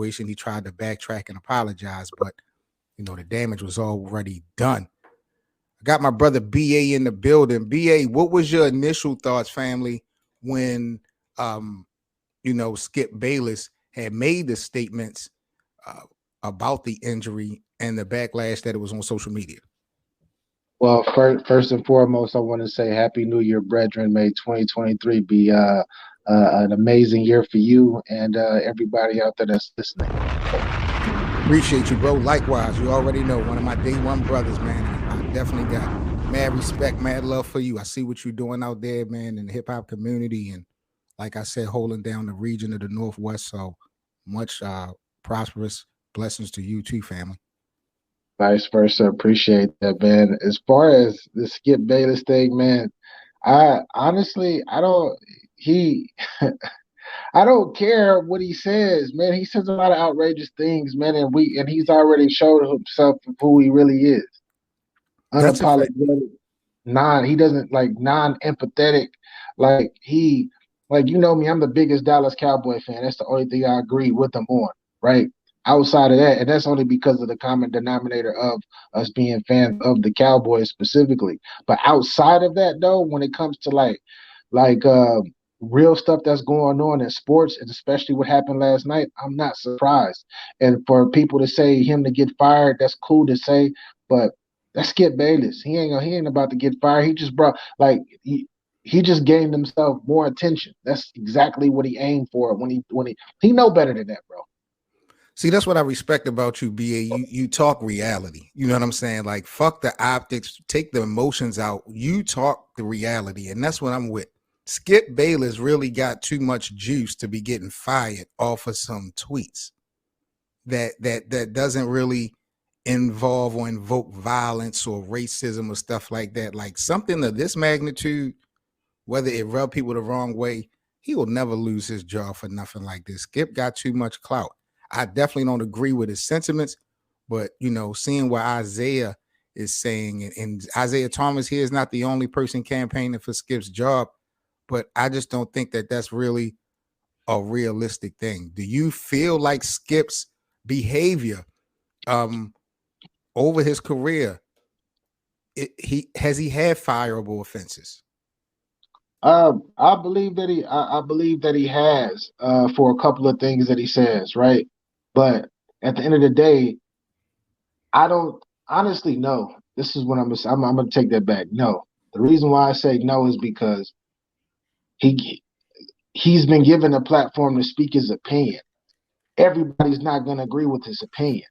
situation. He tried to backtrack and apologize, but the damage was already done. I got my brother BA in the building. BA, what was your initial thoughts, family, when Skip Bayless had made the statements about the injury and the backlash that it was on social media? Well, first and foremost, I want to say Happy New Year, brethren. May 2023 be an amazing year for you and everybody out there that's listening. Appreciate you, bro. Likewise, you already know, one of my day one brothers, man. I definitely got mad respect, mad love for you. I see what you're doing out there, man, in the hip-hop community. And like I said, holding down the region of the Northwest. So much prosperous blessings to you too, family. Vice versa. Appreciate that, man. As far as the Skip Bayless thing, man, I honestly, I don't care what he says, man. He says a lot of outrageous things, man, and he's already showed himself who he really is. Unapologetic, he doesn't non-empathetic, you know me, I'm the biggest Dallas Cowboy fan. That's the only thing I agree with him on, right? Outside of that, and that's only because of the common denominator of us being fans of the Cowboys specifically. But outside of that, though, when it comes to real stuff that's going on in sports, and especially what happened last night, I'm not surprised. And for people to say him to get fired, that's cool to say, but that's Skip Bayless. He ain't about to get fired. He just brought he just gained himself more attention. That's exactly what he aimed for when he know better than that, bro. See, that's what I respect about you, BA. You talk reality. You know what I'm saying? Like, fuck the optics, take the emotions out. You talk the reality, and that's what I'm with. Skip Bayless really got too much juice to be getting fired off of some tweets that doesn't really involve or invoke violence or racism or stuff like that. Like something of this magnitude, whether it rub people the wrong way, he will never lose his job for nothing like this. Skip got too much clout. I definitely don't agree with his sentiments, but seeing what Isaiah is saying, and Isaiah Thomas here is not the only person campaigning for Skip's job, but I just don't think that that's really a realistic thing. Do you feel like Skip's behavior over his career, he had fireable offenses? I believe that he has for a couple of things that he says, right? But at the end of the day, I don't honestly know. This is what I'm going to take that back. No, the reason why I say no is because he's been given a platform to speak his opinion. Everybody's not going to agree with his opinion.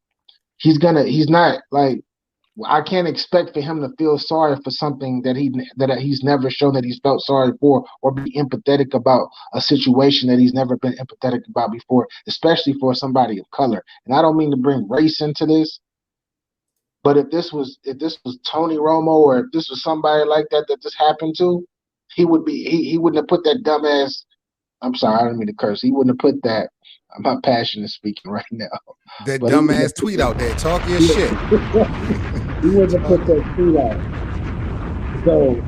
I can't expect for him to feel sorry for something that he's never shown that he's felt sorry for, or be empathetic about a situation that he's never been empathetic about before, especially for somebody of color. And I don't mean to bring race into this, but if this was Tony Romo, or if this was somebody like that this happened to, he wouldn't have put that dumbass. I'm sorry, I don't mean to curse. He wouldn't have put that. I'm not passionate speaking right now. That dumbass tweet out there. Talk your shit. He wouldn't have put that tweet out. So,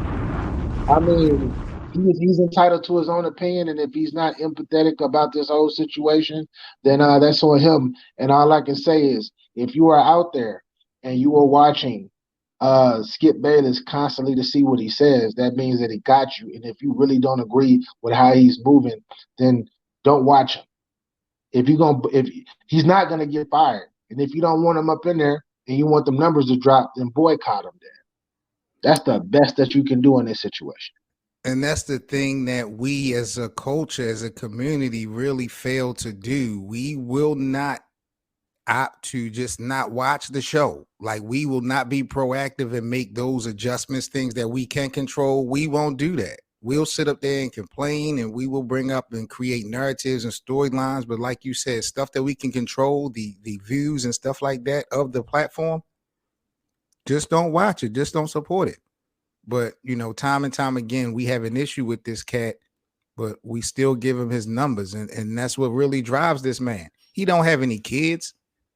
I mean, he's entitled to his own opinion, and if he's not empathetic about this whole situation, then that's on him. And all I can say is, if you are out there and you are watching Skip Bayless constantly to see what he says, that means that he got you. And if you really don't agree with how he's moving, then don't watch him. If he's not gonna get fired, and if you don't want him up in there and you want them numbers to drop, then boycott him. Then that's the best that you can do in this situation. And that's the thing that we as a culture, as a community, really fail to do. We will not opt to just not watch the show. Like, we will not be proactive and make those adjustments, things that we can control. We won't do that. We'll sit up there and complain, and we will bring up and create narratives and storylines. But like you said, stuff that we can control, the views and stuff like that of the platform, just don't watch it. Just don't support it. But, time and time again, we have an issue with this cat, but we still give him his numbers. And that's what really drives this man. He don't have any kids.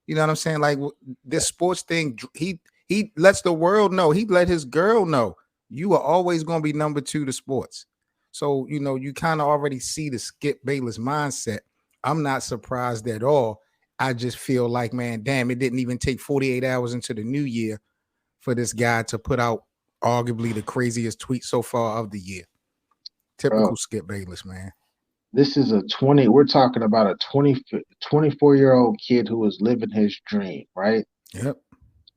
You know what I'm saying? Like, this sports thing, he lets the world know. He let his girl know. You are always going to be number 2 to sports. So, you kind of already see the Skip Bayless mindset. I'm not surprised at all I just feel like, man, damn, it didn't even take 48 hours into the new year for this guy to put out arguably the craziest tweet so far of the year. Bro, Typical Skip Bayless, man. this is we're talking about a 24-year-old kid who is living his dream, right? Yep.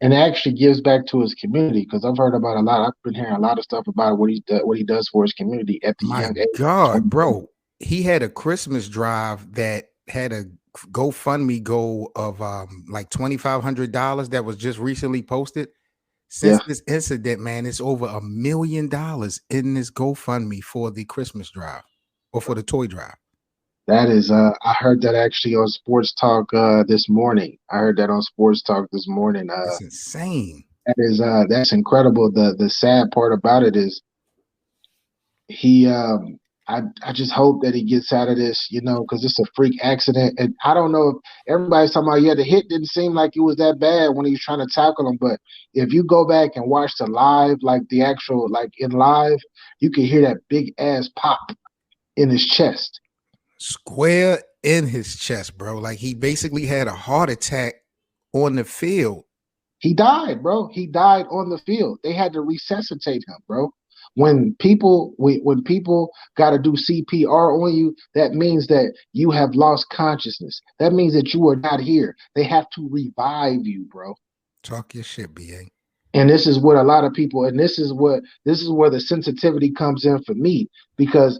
And actually gives back to his community because I've heard about a lot. I've been hearing a lot of stuff about what he does for his community at the My young age of God, 24. bro. He had a Christmas drive that had a GoFundMe goal of like $2,500 that was just recently posted. Since Yeah, this incident, man, it's over $1 million in this GoFundMe for the Christmas drive or for the toy drive. that is. I heard that actually on Sports Talk this morning. I heard that on Sports Talk this morning. It's insane. That's incredible. The sad part about it is he I just hope that he gets out of this, because it's a freak accident. And I don't know if everybody's talking about, yeah, the hit didn't seem like it was that bad when he was trying to tackle him. But if you go back and watch the live, like the actual, like in live, you can hear that big ass pop in his chest. Square in his chest, bro. Like he basically had a heart attack on the field. He died, bro. He died on the field. They had to resuscitate him, bro. When people got to do CPR on you, that means that you have lost consciousness. That means that you are not here. They have to revive you, bro. Talk your shit, BA. And this is what a lot of people, and this is where the sensitivity comes in for me, because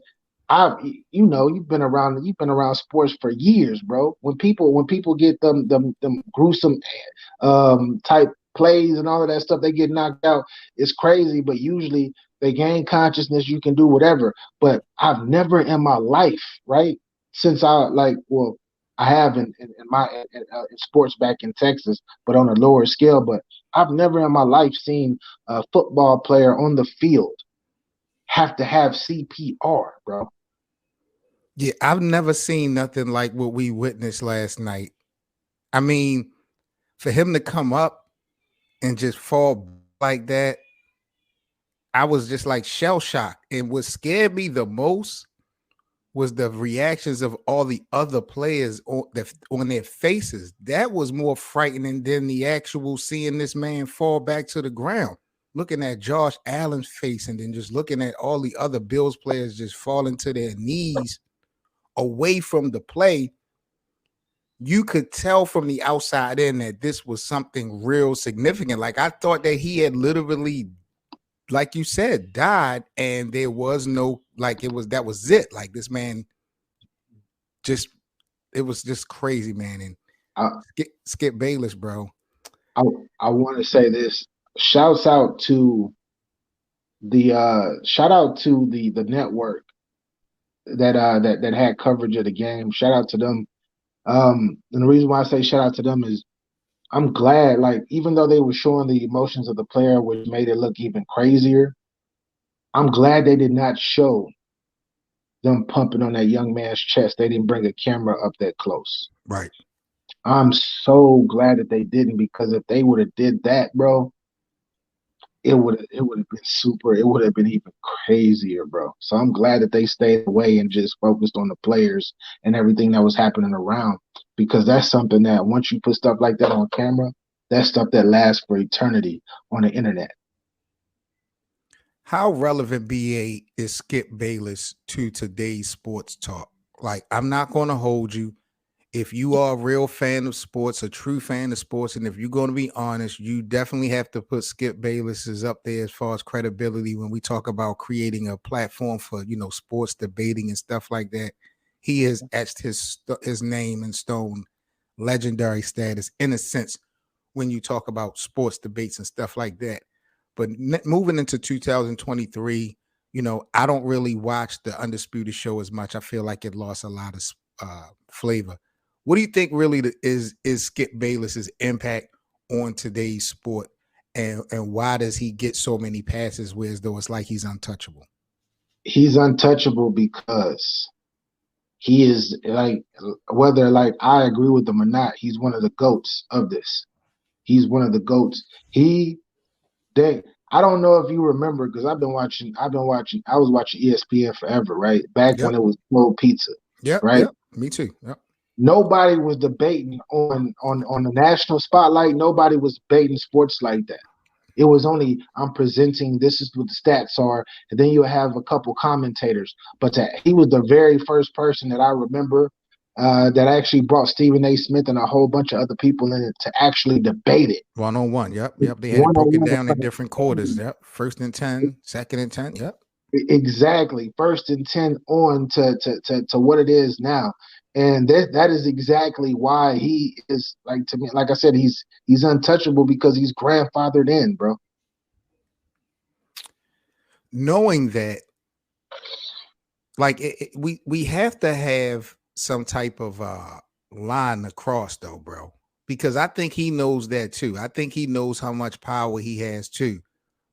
you've been around sports for years, bro. When people get them gruesome type plays and all of that stuff, they get knocked out. It's crazy, but usually they gain consciousness. You can do whatever. But I've never in my life, right, since I have in sports back in Texas, but on a lower scale. But I've never in my life seen a football player on the field have to have CPR, bro. Yeah, I've never seen nothing like what we witnessed last night. I mean, for him to come up and just fall like that, I was just like shell shocked. And what scared me the most was the reactions of all the other players on their faces. That was more frightening than the actual seeing this man fall back to the ground. Looking at Josh Allen's face and then just looking at all the other Bills players just falling to their knees away from the play, you could tell from the outside in that this was something real significant. Like I thought that he had literally, like you said, died, and there was no, like that was it. Like this man it was just crazy, man. And Skip Bayless, bro. I want to say this. Shout out to the network that had coverage of the game. Shout out to them. And the reason why I say shout out to them is I'm glad, like, even though they were showing the emotions of the player, which made it look even crazier, I'm glad they did not show them pumping on that young man's chest. They didn't bring a camera up that close. Right. I'm so glad that they didn't, because if they would have did that, bro, it would have been super. It would have been even crazier, bro. So I'm glad that they stayed away and just focused on the players and everything that was happening around, because that's something that once you put stuff like that on camera, that's stuff that lasts for eternity on the internet. How relevant, BA, is Skip Bayless to today's sports talk? Like, I'm not going to hold you. If you are a real fan of sports, a true fan of sports, and if you're going to be honest, you definitely have to put Skip Bayless up there as far as credibility when we talk about creating a platform for, sports debating and stuff like that. He has etched his name in stone, legendary status in a sense when you talk about sports debates and stuff like that. But moving into 2023, I don't really watch the Undisputed Show as much. I feel like it lost a lot of flavor. What do you think really is Skip Bayless's impact on today's sport, and why does he get so many passes where as though it's like he's untouchable? He's untouchable because he is, like, whether like I agree with him or not, he's one of the GOATs of this. He's one of the GOATs. I don't know if you remember, because I was watching ESPN forever, right? Back when it was Cold Pizza. Yep, right? yep. Me too. Yep. Nobody was debating on the national spotlight. Nobody was debating sports like that. It was only I'm presenting. This is what the stats are, and then you have a couple commentators. But he was the very first person that I remember that actually brought Stephen A. Smith and a whole bunch of other people in it to actually debate it. 1-on-1. Yep. They had it One on broken one in down in front of different quarters. Yep. 1st and 10, 2nd and 10. Yep. exactly 1st and 10 on to what it is now. And that is exactly why he is, like, to me, like I said, he's untouchable because he's grandfathered in, bro. Knowing that, like, we have to have some type of line across, though, bro, because I think he knows that too. I think he knows how much power he has too.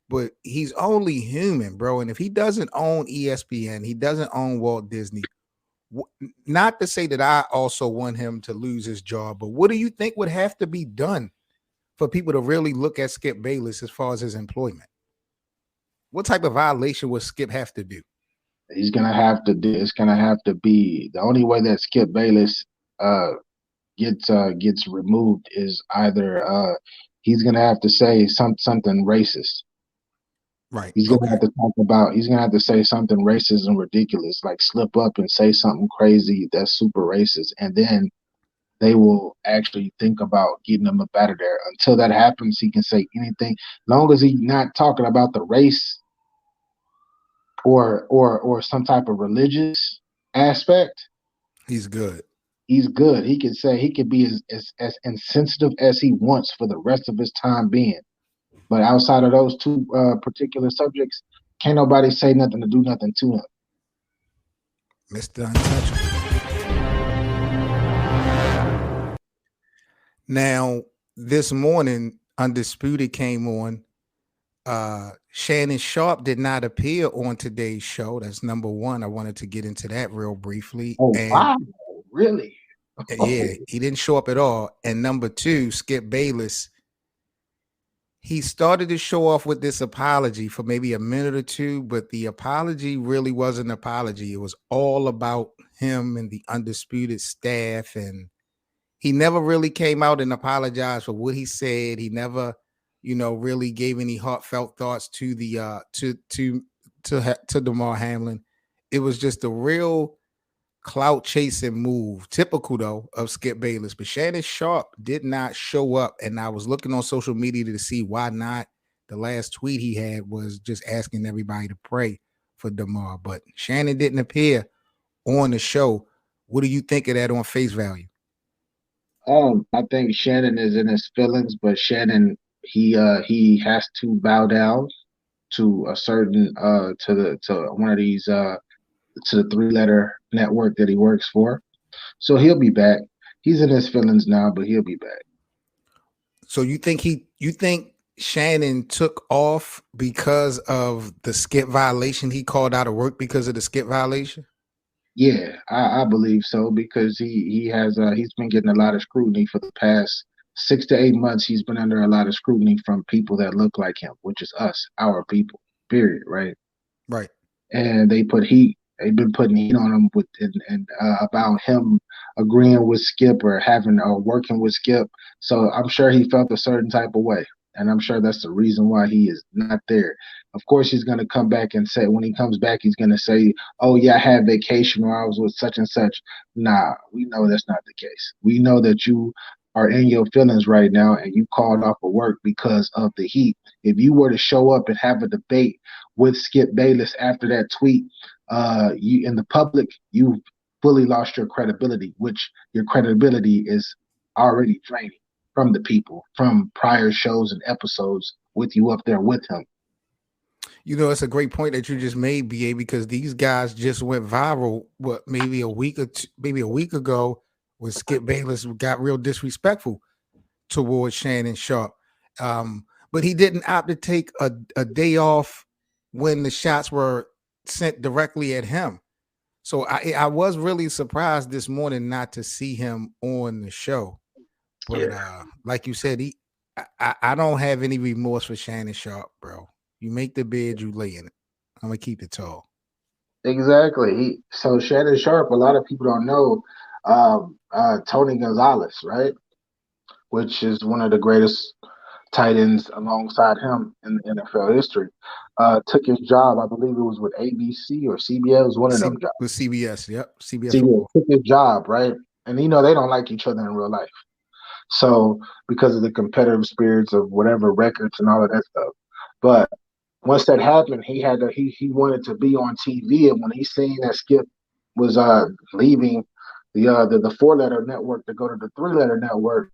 But he's only human, bro. And if he doesn't own ESPN, he doesn't own Walt Disney. Not to say that I also want him to lose his job, but what do you think would have to be done for people to really look at Skip Bayless as far as his employment? What type of violation would Skip have to do? He's gonna have to do. It's gonna have to be the only way that Skip Bayless gets removed is either he's gonna have to say something racist. Right. He's gonna Okay. have to talk about. He's gonna have to say something racist and ridiculous, like slip up and say something crazy that's super racist, and then they will actually think about getting him up out of there. Until that happens, he can say anything, long as he's not talking about the race or some type of religious aspect. He's good. He's good. He can say he could be as insensitive as he wants for the rest of his time being. But outside of those two particular subjects, can't nobody say nothing to do nothing to him. Mr. Untouchable. Now, this morning, Undisputed came on. Shannon Sharp did not appear on today's show. That's number one. I wanted to get into that real briefly. Oh, And wow, really? yeah, he didn't show up at all. And number two, Skip Bayless, he started to show off with this apology for maybe a minute or two, but the apology really wasn't an apology. It was all about him and the Undisputed staff, and he never really came out and apologized for what he said. He never, really gave any heartfelt thoughts to the to Damar Hamlin. It was just a real clout chasing move, typical though of Skip Bayless. But Shannon Sharp did not show up, and I was looking on social media to see why not. The last tweet he had was just asking everybody to pray for Damar, but Shannon didn't appear on the show. What do you think of that on face value? I think Shannon is in his feelings, but Shannon he has to bow down to a certain to one of these to the 3-letter network that he works for. So he'll be back. He's in his feelings now, but he'll be back. So you think Shannon took off because of the skip violation? He called out of work because of the skip violation? Yeah, I believe so because he has he's been getting a lot of scrutiny for the past 6 to 8 months. He's been under a lot of scrutiny from people that look like him, which is us, our people. Period. Right. Right. And they put heat. They've been putting heat on him with and about him agreeing with Skip or having or working with Skip. So I'm sure he felt a certain type of way, and I'm sure that's the reason why he is not there. Of course, he's going to come back and say when he comes back, he's going to say, "Oh yeah, I had vacation or I was with such and such." Nah, we know that's not the case. We know that you are in your feelings right now and you called off of work because of the heat. If you were to show up and have a debate with Skip Bayless after that tweet, you in the public, you've fully lost your credibility, which your credibility is already draining from the people from prior shows and episodes with you up there with him. It's a great point that you just made, BA, because these guys just went viral. Maybe a week ago, when Skip Bayless got real disrespectful towards Shannon Sharp. But he didn't opt to take a day off when the shots were sent directly at him. So I was really surprised this morning not to see him on the show. But like you said, I don't have any remorse for Shannon Sharp, bro. You make the bed, you lay in it. I'm gonna keep it tall. Exactly. So Shannon Sharp, a lot of people don't know. Tony Gonzalez, right? Which is one of the greatest tight ends alongside him in NFL history. Took his job, I believe it was with ABC or CBS, one of them jobs. With CBS, yep, CBS CBS football. took his job, right? And they don't like each other in real life. So because of the competitive spirits of whatever records and all of that stuff. But once that happened, he wanted to be on TV, and when he seen that Skip was leaving the 4-letter network to go to the 3-letter network,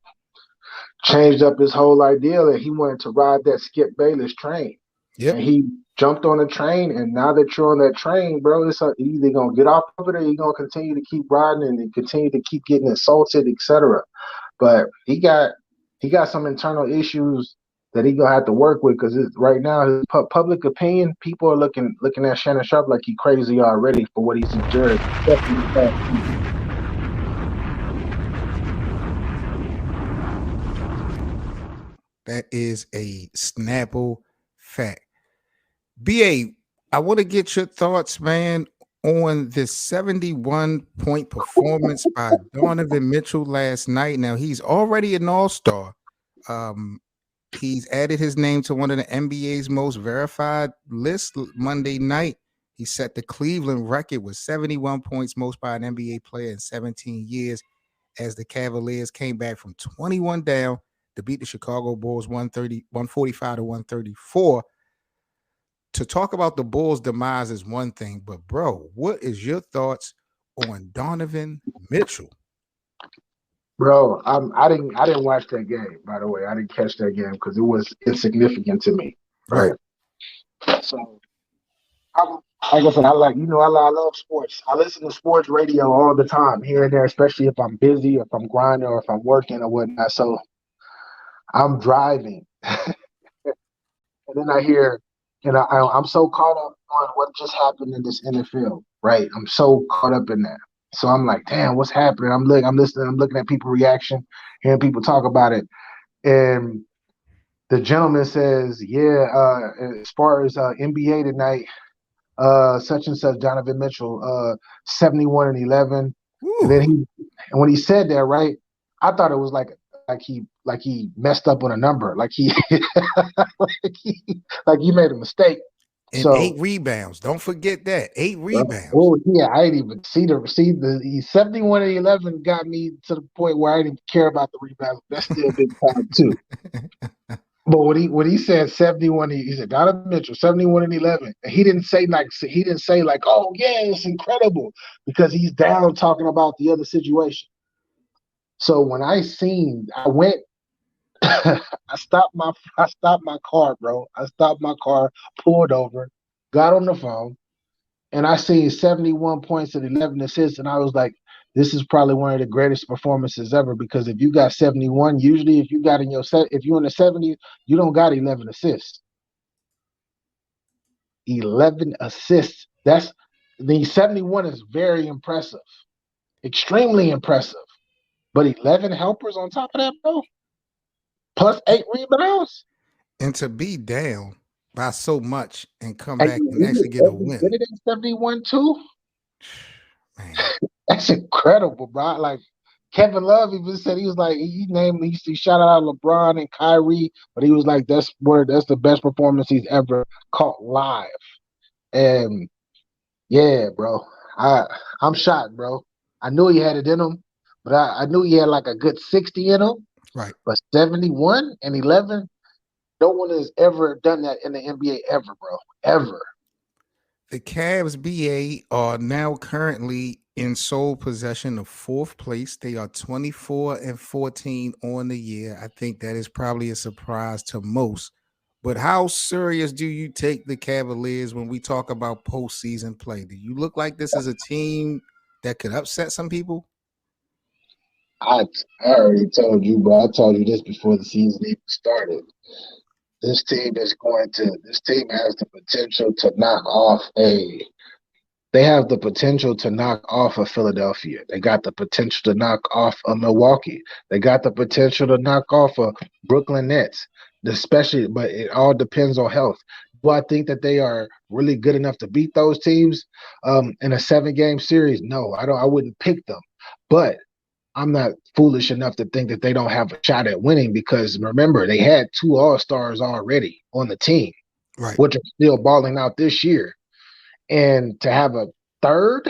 changed up his whole idea that he wanted to ride that Skip Bayless train. Yep. And he jumped on the train, and now that you're on that train, bro, it's like you're either gonna get off of it or you're gonna continue to keep riding and continue to keep getting insulted, etc. But he got some internal issues that he gonna have to work with because right now his public opinion, people are looking at Shannon Sharp like he crazy already for what he's endured. That is a Snapple fact. BA, I want to get your thoughts, man, on this 71-point performance by Donovan Mitchell last night. Now, he's already an all-star. He's added his name to one of the NBA's most verified lists Monday night. He set the Cleveland record with 71 points, most by an NBA player in 17 years, as the Cavaliers came back from 21 down to beat the Chicago Bulls 145 to 134. To talk about the Bulls' demise is one thing, but bro, what is your thoughts on Donovan Mitchell? Bro, I didn't watch that game. By the way, I didn't catch that game because it was insignificant to me. Right. So, like I said, I love sports. I listen to sports radio all the time, here and there, especially if I'm busy, if I'm grinding, or if I'm working or whatnot. So, I'm driving, and then I hear, I'm so caught up on what just happened in this NFL. Right, I'm so caught up in that. So I'm like, damn, what's happening? I'm listening, I'm looking at people's reaction, hearing people talk about it. And the gentleman says, yeah, as far as NBA tonight, such and such, Donovan Mitchell, 71 and 11. And then when he said that, right, I thought it was like he messed up on a number, like he like he made a mistake. And 8 rebounds. Don't forget that. 8 rebounds. Oh yeah, I didn't even see the 71 and 11 got me to the point where I didn't even care about the rebounds. That's still a big time too. But when he said 71, he said Donovan Mitchell 71 and 11. And he didn't say like, oh yeah, it's incredible, because he's down talking about the other situation. So when I went, I stopped my car, bro. I stopped my car, pulled over, got on the phone, and I seen 71 points and 11 assists, and I was like, this is probably one of the greatest performances ever, because if you got 71, usually if you're in the 70s, you don't got 11 assists. 11 assists. The 71 is very impressive. Extremely impressive. But 11 helpers on top of that, bro? Plus 8 rebounds? And to be down by so much and come back and actually get a win. Did it in 71 too? Man. That's incredible, bro. Like Kevin Love even said, he was like, he shouted out LeBron and Kyrie, but he was like, that's the best performance he's ever caught live. And yeah, bro, I'm shocked, bro. I knew he had it in him, but I knew he had like a good 60 in him. Right. But 71 and 11, no one has ever done that in the NBA ever, bro. Ever. The Cavs BA are now currently in sole possession of 4th place. They are 24 and 14 on the year. I think that is probably a surprise to most. But how serious do you take the Cavaliers when we talk about postseason play? Do you look like this is a team that could upset some people? I already told you, bro. I told you this before the season even started. This team has the potential to knock off They have the potential to knock off a Philadelphia. They got the potential to knock off a Milwaukee. They got the potential to knock off a Brooklyn Nets, especially, but it all depends on health. Do I think that they are really good enough to beat those teams in a 7-game series? No, I don't. I wouldn't pick them. But I'm not foolish enough to think that they don't have a shot at winning because remember, they had 2 All-Stars already on the team, Right. which are still balling out this year. And to have a third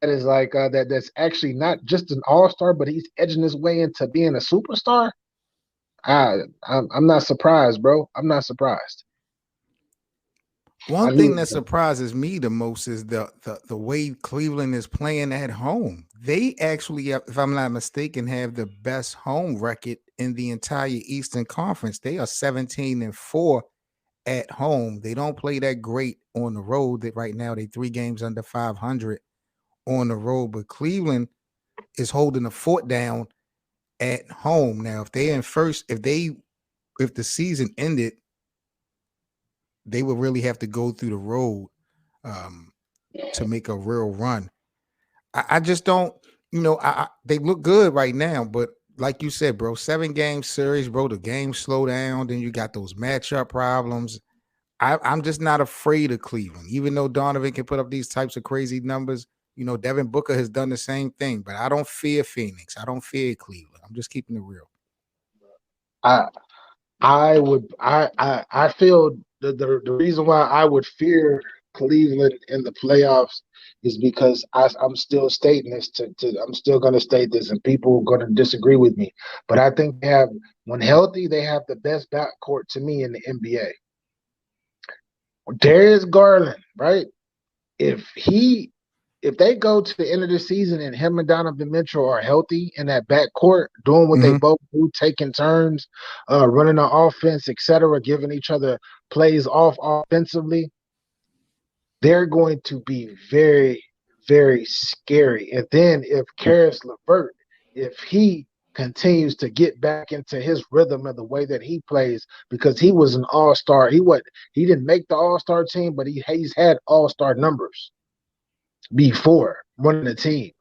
that is like that's actually not just an All-Star, but he's edging his way into being a superstar. I'm not surprised, bro. I'm not surprised. One thing that surprises me the most is the way Cleveland is playing at home. They actually, if I'm not mistaken, have the best home record in the entire Eastern Conference. They are 17-4 at home. They don't play that great on the road. That right now they 3 games under 500 on the road, but Cleveland is holding the fort down at home. Now, if they're in first, if the season ended, they would really have to go through the road to make a real run. I just don't, they look good right now, but like you said, bro, 7-game series, bro, the games slow down. Then you got those matchup problems. I'm just not afraid of Cleveland, even though Donovan can put up these types of crazy numbers. Devin Booker has done the same thing, but I don't fear Phoenix. I don't fear Cleveland. I'm just keeping it real. I feel the reason why I would fear Cleveland in the playoffs is because I'm still stating this I'm still going to state this, and people are going to disagree with me. But I think when healthy, they have the best backcourt to me in the NBA. Darius Garland, right? If they go to the end of the season and him and Donovan Mitchell are healthy in that backcourt, doing what they both do, taking turns, running the offense, etc., giving each other plays off offensively, they're going to be very, very scary. And then if Karis LeVert, if he continues to get back into his rhythm and the way that he plays, because he was an all-star. He didn't make the all-star team, but he's had all-star numbers before running the team.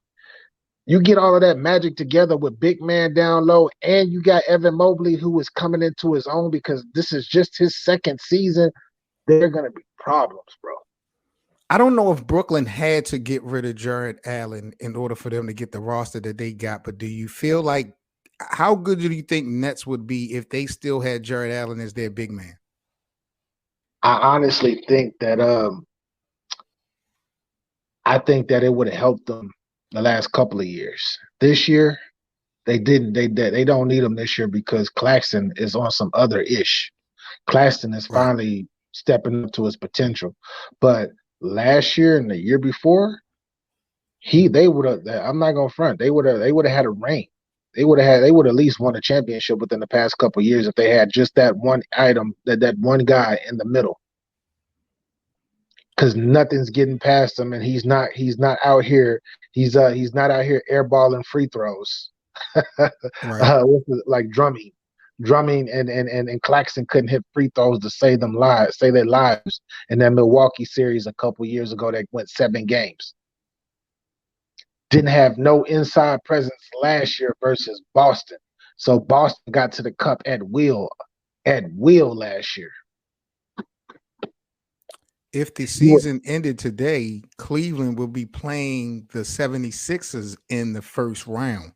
You get all of that magic together with big man down low, and you got Evan Mobley, who is coming into his own because this is just his second season. There are going to be problems, bro. I don't know if Brooklyn had to get rid of Jared Allen in order for them to get the roster that they got, but do you feel like, how good do you think Nets would be if they still had Jared Allen as their big man? I honestly think that it would have helped them the last couple of years. This year, they didn't. They don't need him this year because Claxton is on some other ish. Claxton is finally stepping up to his potential. But last year and the year before, they would have. I'm not gonna front. They would have had a ring. They would at least won a championship within the past couple of years if they had just that one item, that one guy in the middle. Because nothing's getting past him, and he's not out here. He's not out here airballing free throws. Like drumming, and Claxton couldn't hit free throws to save their lives in that Milwaukee series a couple years ago that went 7 games. Didn't have no inside presence last year versus Boston. So Boston got to the cup at will last year. If the season ended today, Cleveland will be playing the 76ers in the first round.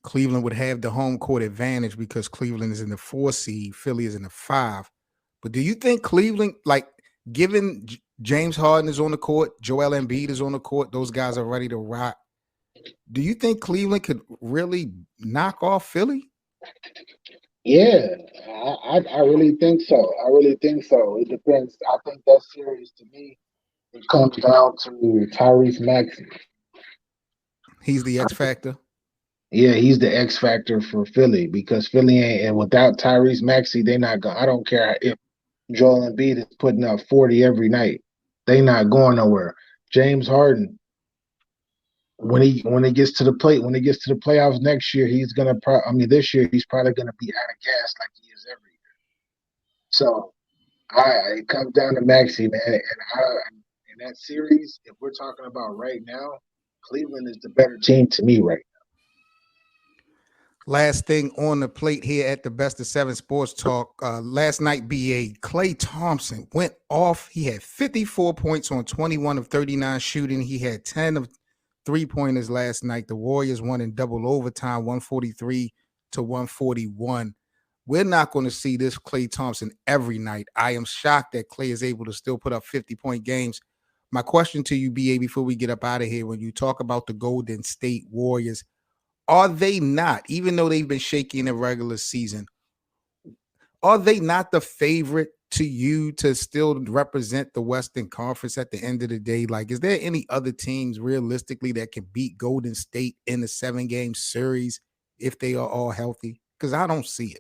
Cleveland would have the home court advantage because Cleveland is in the 4 seed, Philly is in the 5. But do you think Cleveland, like, given James Harden is on the court, Joel Embiid is on the court, those guys are ready to rock, do you think Cleveland could really knock off Philly? Yeah, I really think so. It depends. I think that series, to me, it comes down to Tyrese Maxey. He's the X factor. Yeah, he's the X factor for Philly because Philly ain't, and without Tyrese Maxey, they're not going. I don't care if Joel Embiid is putting up 40 every night. They not going nowhere. James Harden, when he gets to the playoffs next year, he's gonna. This year he's probably gonna be out of gas like he is every year. So, it comes down to Maxey, man, and in that series, if we're talking about right now, Cleveland is the better team to me right now. Last thing on the plate here at the Best of 7 Sports Talk. Last night, BA, Klay Thompson went off. He had 54 points on 21 of 39 shooting. He had 10 of 3-pointers last night. The Warriors won in double overtime, 143-141. We're not going to see this Klay Thompson every night. I am shocked that Klay is able to still put up 50-point games. My question to you, BA, before we get up out of here, when you talk about the Golden State Warriors, are they not, even though they've been shaky in the regular season, are they not the favorite to you to still represent the Western Conference at the end of the day? Like, is there any other teams realistically that can beat Golden State in a 7-game series if they are all healthy? Because I don't see it.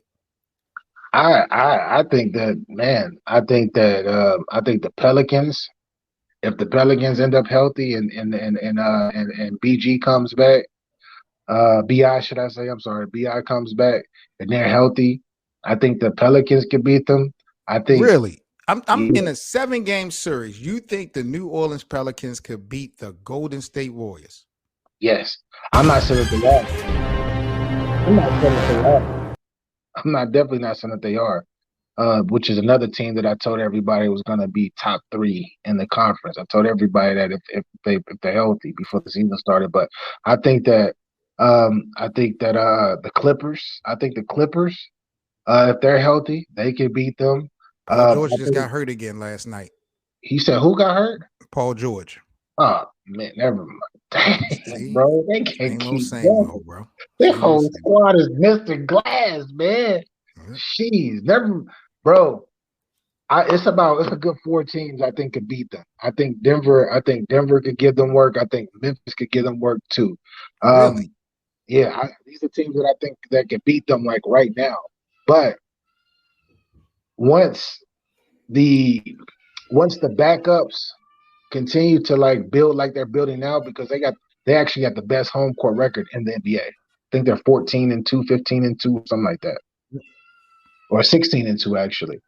I think that, man, I think the Pelicans, if the Pelicans end up healthy and BG comes back, BI should I say? I'm sorry, BI comes back and they're healthy, I think the Pelicans can beat them. I think really. I'm in a 7-game series. You think the New Orleans Pelicans could beat the Golden State Warriors? Yes. I'm not saying that they are. I'm definitely not saying that they are. Which is another team that I told everybody was going to be top 3 in the conference. I told everybody that if they're healthy before the season started. But I think that the Clippers. If they're healthy, they can beat them. Paul George just got hurt again last night. He said, "Who got hurt?" Paul George. Oh man, never mind. Dang, bro, they can't keep going, bro. Their whole squad is Mr. Glass, man. Jeez, never, bro. It's a good 4 teams I think could beat them. I think Denver could give them work. I think Memphis could give them work too. Really? Yeah, these are teams that I think that could beat them like right now. But once the backups continue to like build like they're building now, because they actually got the best home court record in the NBA. I think they're 14-2, 15-2, something like that, or 16-2 actually.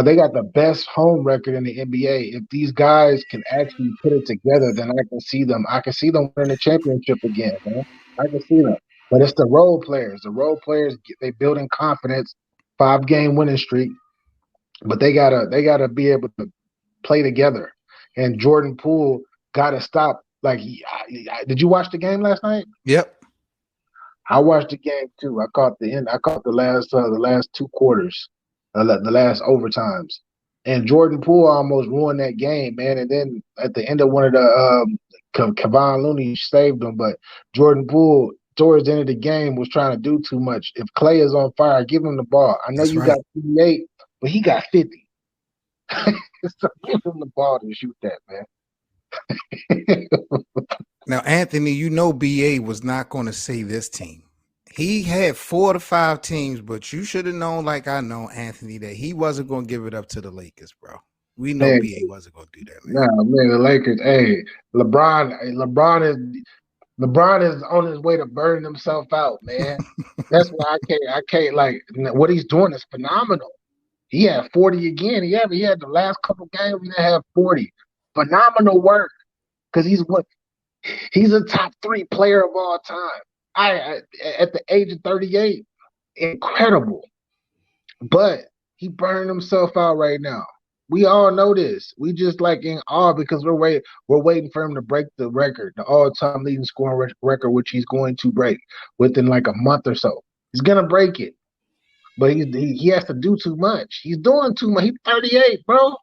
They got the best home record in the NBA. If these guys can actually put it together, then I can see them winning the championship again, man. I can see them. But it's the role players. The role players, they build in confidence. 5-game winning streak, but they gotta be able to play together. And Jordan Poole gotta stop. Like, did you watch the game last night? Yep. I watched the game too. I caught the end. I caught the last 2 quarters, the last overtimes, and Jordan Poole almost ruined that game, man. And then at the end of one of the Kevon Looney saved him, but Jordan Poole towards the end of the game was trying to do too much. If Klay is on fire, give him the ball. I know That's right. Got 58, but he got 50. So give him the ball to shoot that, man. Now, Anthony, you know BA was not going to say this team. He had 4 to 5 teams, but you should have known, like I know, Anthony, that he wasn't going to give it up to the Lakers, bro. We know BA wasn't going to do that, man. Nah, man, the Lakers, LeBron is on his way to burning himself out, man. That's why I can't like what he's doing is phenomenal. He had 40 again. He had the last couple games, he didn't have 40. Phenomenal work. Because he's a top 3 player of all time. At the age of 38, incredible. But he burned himself out right now. We all know this. We just like in awe because we're waiting for him to break the record, the all-time leading scoring record, which he's going to break within like a month or so. He's gonna break it, but he has to do too much. He's doing too much. He's 38, bro.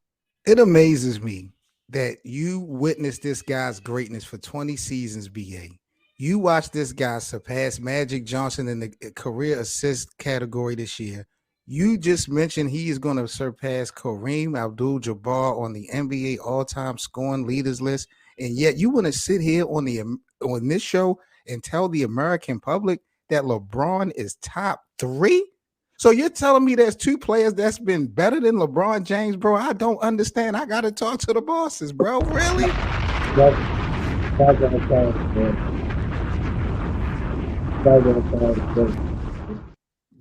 It amazes me that you witnessed this guy's greatness for 20 seasons, BA. You watched this guy surpass Magic Johnson in the career assist category this year. You just mentioned he is going to surpass Kareem Abdul-Jabbar on the NBA all-time scoring leaders list, and yet you want to sit here on this show and tell the American public that LeBron is top 3? So you're telling me there's 2 players that's been better than LeBron James, bro? I don't understand. I got to talk to the bosses, bro. Really?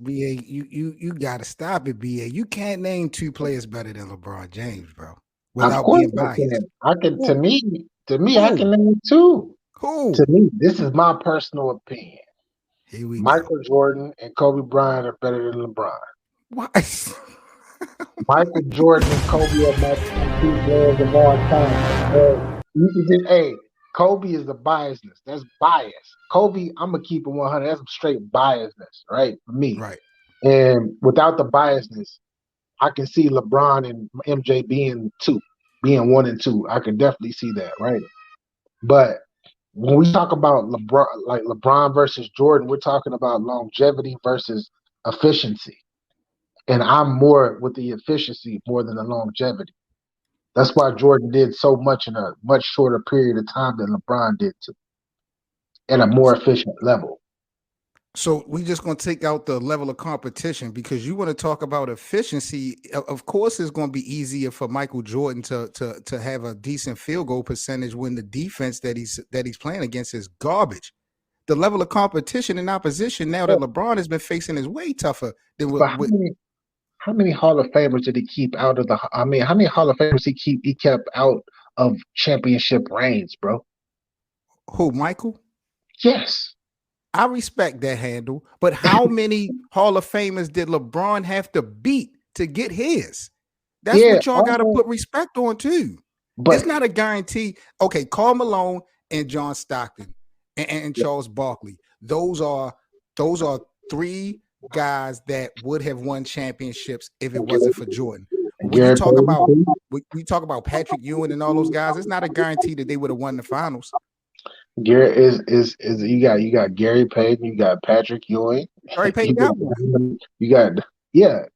BA, you gotta stop it, BA. You can't name 2 players better than LeBron James, bro. Without being biased. I can I can name 2. Who? To me, this is my personal opinion. Here we Michael go. Jordan and Kobe Bryant are better than LeBron. What? Michael Jordan and Kobe are my 2 players of all time. You can just, Kobe is the biasness. That's bias. Kobe, I'm gonna keep it 100. That's some straight biasness, right? For me. Right. And without the biasness, I can see LeBron and MJ being 1 and 2. I can definitely see that, right? But when we talk about LeBron, like LeBron versus Jordan, we're talking about longevity versus efficiency. And I'm more with the efficiency more than the longevity. That's why Jordan did so much in a much shorter period of time than LeBron did too, at a more efficient level. So we just going to take out the level of competition because you want to talk about efficiency. Of course, it's going to be easier for Michael Jordan to have a decent field goal percentage when the defense that he's playing against is garbage. The level of competition and opposition now that LeBron has been facing is way tougher than But with how many Hall of Famers did he keep out of the? I mean, how many Hall of Famers he kept out of championship reigns, bro? who, Michael? Yes. I respect that handle, but how many Hall of Famers did LeBron have to beat to get his? That's Yeah. what y'all got to put respect on too. But It's not a guarantee. Okay, Karl Malone and John Stockton and Charles Barkley. Those are three guys that would have won championships if it wasn't for Jordan. When you talk about Patrick Ewing and all those guys, it's not a guarantee that they would have won the finals. Gary is you got Gary Payton, you got Patrick Ewing, Gary Payton got one. You got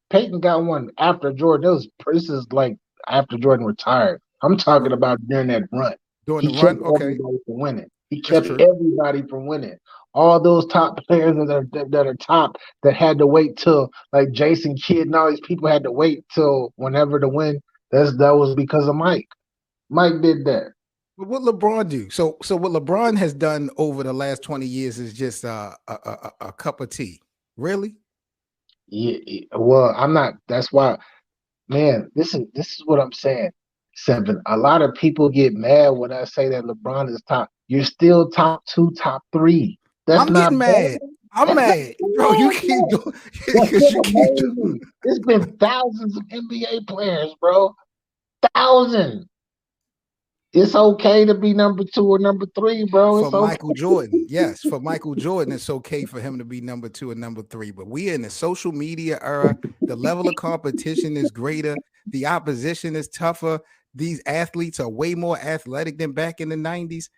Payton got one after Jordan. This is like after Jordan retired. I'm talking about during that run. During the run, okay. Everybody from winning. He kept everybody from winning. All those top players that are top that had to wait till like Jason Kidd and all these people had to wait till whenever to win. That was because of Mike. Mike did that. But what LeBron do? So what LeBron has done over the last 20 years is just a cup of tea. Really? Yeah. Well, I'm not. That's why, man. This is what I'm saying. 7. A lot of people get mad when I say that LeBron is top. You're still top 2, top 3. That's I'm not getting mad. I'm mad, bro. You keep doing. It's been thousands of NBA players, bro. Thousands. It's okay to be number 2 or number 3, bro. For it's okay. Michael Jordan, yes. For Michael Jordan, it's okay for him to be number 2 and number 3. But we are in the social media era. The level of competition is greater. The opposition is tougher. These athletes are way more athletic than back in the 90s.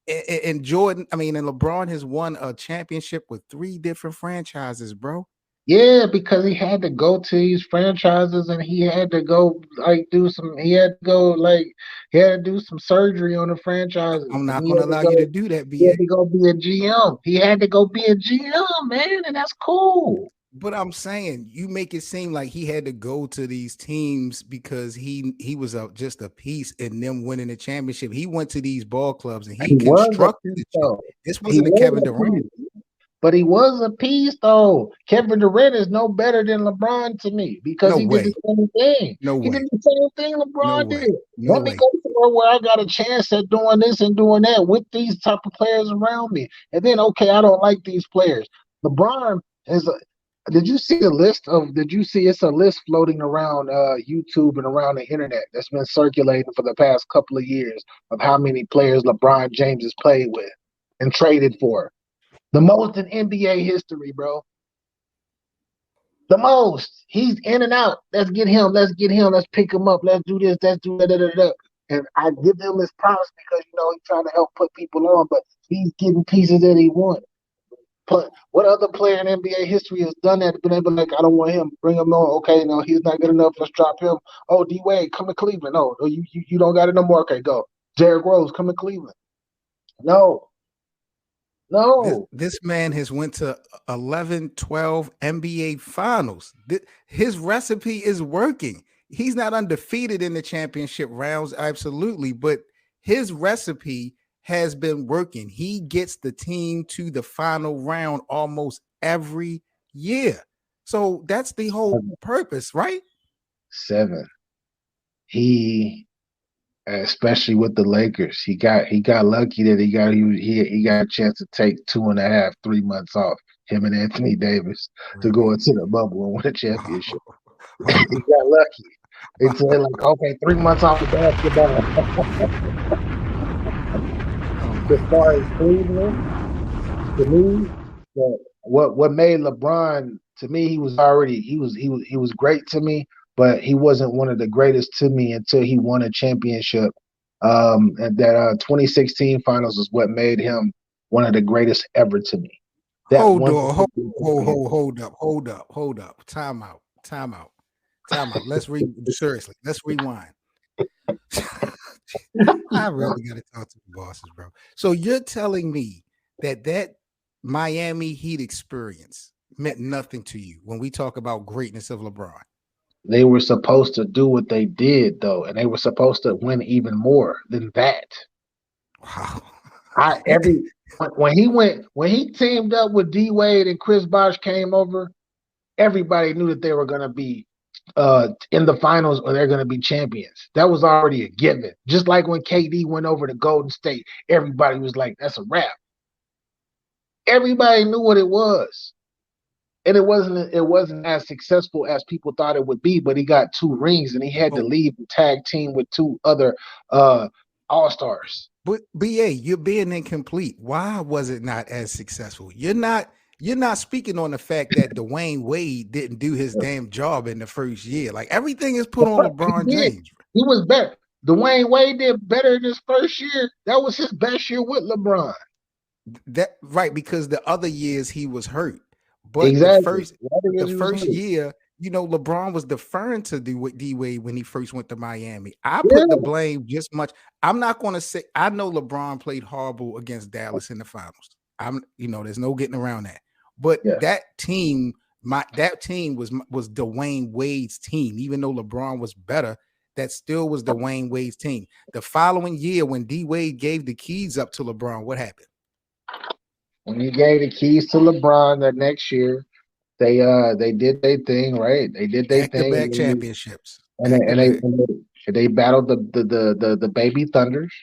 And Jordan, and LeBron has won a championship with 3 different franchises, bro. Yeah, because he had to go to these franchises and he had to go do some surgery on the franchises. I'm not gonna allow you to do that, BA. He had to go be a GM. He had to go be a GM, man, and that's cool. But I'm saying you make it seem like he had to go to these teams because he was just a piece in them winning the championship. He went to these ball clubs and he constructed it. This wasn't a Kevin Durant. But he was a piece, though. Kevin Durant is no better than LeBron to me because he did the same thing. He did the same thing LeBron did. Let me go somewhere where I got a chance at doing this and doing that with these type of players around me. And then, okay, I don't like these players. LeBron is did you see it's a list floating around YouTube and around the internet that's been circulating for the past couple of years of how many players LeBron James has played with and traded for. The most in NBA history, bro. The most. He's in and out. Let's get him. Let's pick him up. Let's do this. Let's do that. And I give him his props because, he's trying to help put people on, but he's getting pieces that he wants. But what other player in NBA history has done that, been able I don't want him, bring him on. Okay, no, he's not good enough. Let's drop him. Oh, D-Wade, come to Cleveland. No, you don't got it no more. Okay, go. Derrick Rose, come to Cleveland. No. This man has went to 11, 12 NBA finals. His recipe is working. He's not undefeated in the championship rounds, absolutely, but his recipe has been working. He gets the team to the final round almost every year. So that's the whole purpose, right? 7. Especially with the Lakers, he got lucky that he got a chance to take 2.5, 3 months off. Him and Anthony Davis to go into the bubble and win a championship. He got lucky. It's okay, 3 months off of basketball. Oh as far as Cleveland, to me, what made LeBron to me, he was great to me, but he wasn't one of the greatest to me until he won a championship. And that 2016 finals is what made him one of the greatest ever to me. That Hold one on, particular championship. hold up. Time out. Seriously, let's rewind. I really got to talk to the bosses, bro. So you're telling me that Miami Heat experience meant nothing to you when we talk about greatness of LeBron? They were supposed to do what they did though, and they were supposed to win even more than that. Wow. I every when he teamed up with D Wade and Chris Bosh came over, everybody knew that they were going to be in the finals or they're going to be champions. That was already a given. Just like when KD went over to Golden State, everybody was like, "That's a wrap." Everybody knew what it was, and it wasn't as successful as people thought it would be. But he got 2 rings, and he had to Oh, leave the tag team with 2 other All Stars. but BA, you're being incomplete. Why was it not as successful? You're not speaking on the fact that Dwayne Wade didn't do his damn job in the first year. Like everything is put on He LeBron did. James. He was better. Dwayne Wade did better in his first year. That was his best year with LeBron. That right, because the other years he was hurt. But the Exactly. first year, LeBron was deferring to D Wade when he first went to Miami. I Yeah, put the blame just much. I'm not going to say I know LeBron played horrible against Dallas in the finals. There's no getting around that. But yeah. that team was Dwayne Wade's team. Even though LeBron was better, that still was Dwayne Wade's team. The following year, when D Wade gave the keys up to LeBron, what happened? When he gave the keys to LeBron that next year, they did their thing, right? They did their Back-to-back thing, championships. and they, Back to and they, back. and they, they battled the baby Thunders,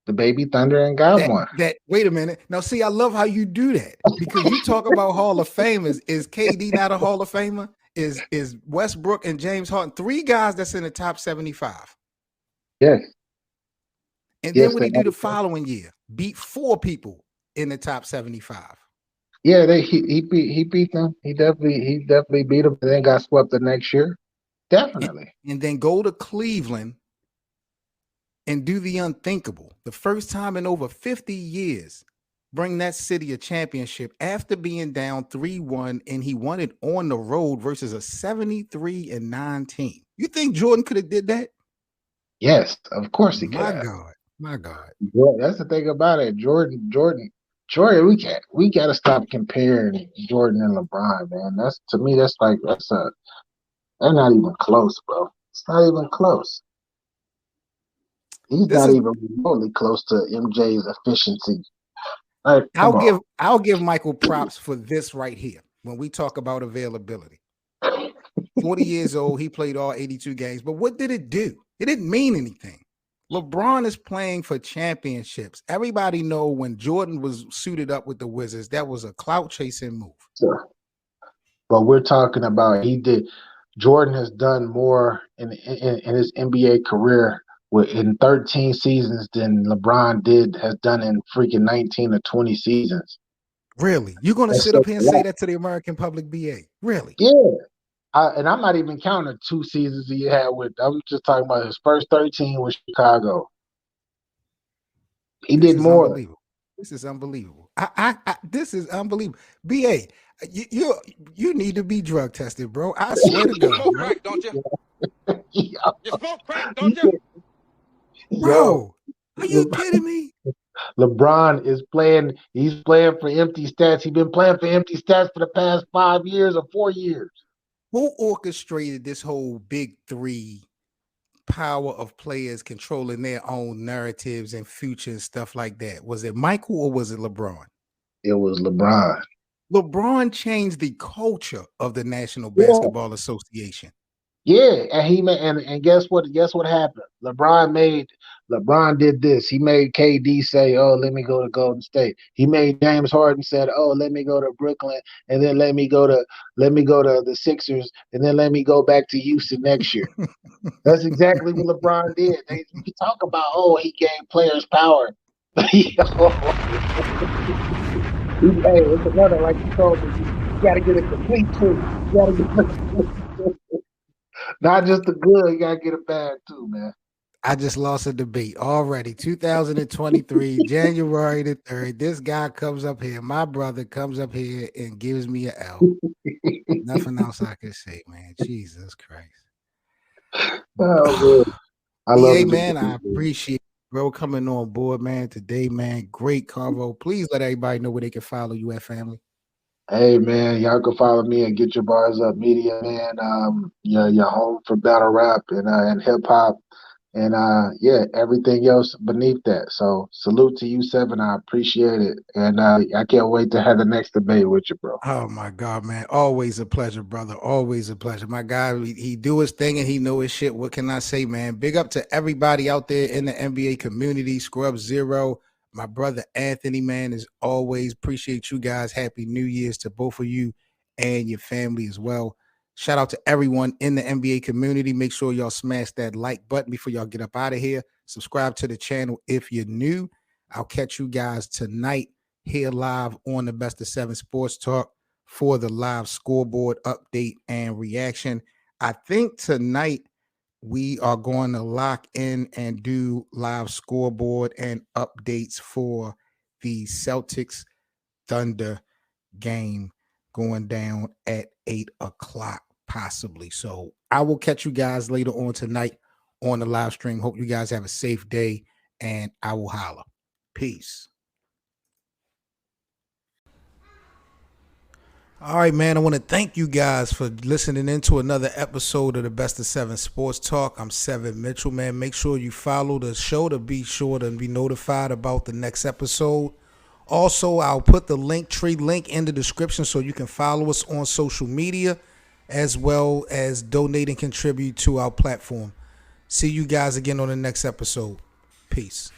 the baby Thunder, and got That one. that wait a minute. Now, see, I love how you do that because you talk about Hall of Famers. Is KD not a Hall of Famer? Is Westbrook and James Harden 3 guys that's in the top 75? Yes, And then yes, what they he do the are. following year? Beat 4 people in the top 75. Yeah, he beat them. He definitely beat them, and then got swept the next year. And, Definitely. and then go to Cleveland and do the unthinkable. The first time in over 50 years, bring that city a championship after being down 3-1, and he won it on the road versus a 73-9 team. You think Jordan could have did that? Yes, of course he could My have. God. My God. Yeah, that's the thing about it. Jordan. We got to stop comparing Jordan and LeBron, man. That's to me. They're not even close, bro. It's not even close. He's This not is even remotely close to MJ's efficiency. Like, come on. I'll give Michael props for this right here when we talk about availability. 40 years old, he played all 82 games, but what did it do? It didn't mean anything. LeBron is playing for championships. Everybody know when Jordan was suited up with the Wizards, that was a clout chasing move. Sure. But we're talking about Jordan has done more in his NBA career in 13 seasons than LeBron has done in freaking 19 or 20 seasons. Really? You're going to That's sit so up here and say that to the American public, BA? Really? yeah. And I'm not even counting 2 seasons he had with. I'm just talking about his first 13 with Chicago. He This did is more. unbelievable. This is unbelievable. This is unbelievable. BA, you need to be drug tested, bro. I swear to You God, smoke bro. crack, don't you? Yo, You smoke crack, don't you? yo, Bro, are you kidding me? LeBron is playing. He's playing for empty stats. He's been playing for empty stats for the past 5 years or 4 years. Who orchestrated this whole big 3 power of players controlling their own narratives and future and stuff like that? Was it Michael or was it LeBron? It was LeBron. LeBron changed the culture of the National Yeah, Basketball Association. yeah, and he made and guess what? Guess what happened? LeBron did this. He made KD say, "Oh, let me go to Golden State." He made James Harden said, "Oh, let me go to Brooklyn, and then let me go to the Sixers, and then let me go back to Houston next year." That's exactly what LeBron did. You can talk about, oh, he gave players power. Hey, it's another, like you told me, you got to get a complete too. You got to get not just the good, you got to get a bad too, man. I just lost a debate already. 2023, January the 3rd. This guy comes up here, my brother comes up here and gives me an L. Nothing else I can say, man. Jesus Christ. Oh, man. I love BA, it. man, I appreciate bro coming on board, man. Today, man. Great convo. Please let everybody know where they can follow you at, family. Hey, man, y'all can follow me and Get Your Bars Up Media, man. Your home for battle rap and hip hop. And yeah, everything else beneath that. So salute to you, Seven. I appreciate it. And I can't wait to have the next debate with you, bro. Oh my God, man. Always a pleasure, brother. Always a pleasure. My guy, he do his thing and he know his shit. What can I say, man? Big up to everybody out there in the NBA community. Scrub Zero. My brother Anthony, man, is always appreciate you guys. Happy New Year's to both of you and your family as well. Shout out to everyone in the NBA community. Make sure y'all smash that like button before y'all get up out of here. Subscribe to the channel if you're new. I'll catch you guys tonight here live on the Best of Seven Sports Talk for the live scoreboard update and reaction. I think tonight we are going to lock in and do live scoreboard and updates for the Celtics Thunder game going down at 8 o'clock, possibly. So I will catch you guys later on tonight on the live stream. Hope you guys have a safe day, and I will holler. Peace. All right, man. I want to thank you guys for listening into another episode of the Best of Seven Sports Talk. I'm Seven Mitchell, man. Make sure you follow the show to be sure to be notified about the next episode. Also, I'll put the Linktree link in the description so you can follow us on social media as well as donate and contribute to our platform. See you guys again on the next episode. Peace.